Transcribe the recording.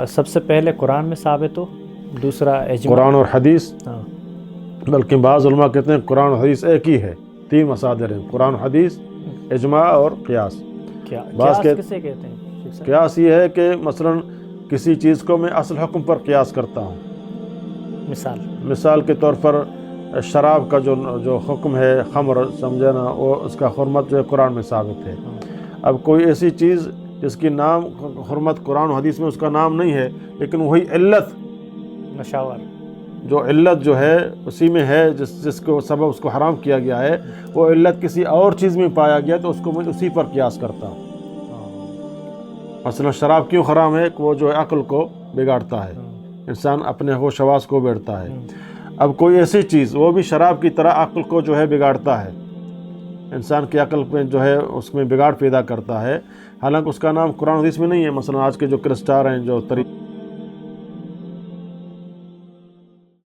سب سے پہلے قرآن میں ثابت ہو، دوسرا اجماع. قرآن اور حدیث، ہاں. بلکہ بعض علماء کہتے ہیں قرآن اور حدیث ایک ہی ہے، 3 مصادر ہیں، قرآن و حدیث، اجماع اور قیاس. بعض قیاس کسے کہتے ہیں؟ قیاس یہ ہے کہ مثلا کسی چیز کو میں اصل حکم پر قیاس کرتا ہوں. مثال کے طور پر شراب کا جو حکم ہے، خمر سمجھے نا، وہ اس کا حرمت جو ہے قرآن میں ثابت ہے. اب کوئی ایسی چیز جس کی نام حرمت قرآن و حدیث میں اس کا نام نہیں ہے، لیکن وہی علت، نشاور، جو علت جو ہے اسی میں ہے، جس کو سبب اس کو حرام کیا گیا ہے، وہ علت کسی اور چیز میں پایا گیا تو اس کو میں اسی پر قیاس کرتا ہوں. مثلا شراب کیوں حرام ہے؟ کہ وہ جو ہے عقل کو بگاڑتا ہے، انسان اپنے ہوش حواس کو بیڑتا ہے. اب کوئی ایسی چیز وہ بھی شراب کی طرح عقل کو جو ہے بگاڑتا ہے، انسان کی عقل میں جو ہے اس میں بگاڑ پیدا کرتا ہے، حالانکہ اس کا نام قرآن حدیث میں نہیں ہے. مثلا آج کے جو کرسٹار ہیں، جو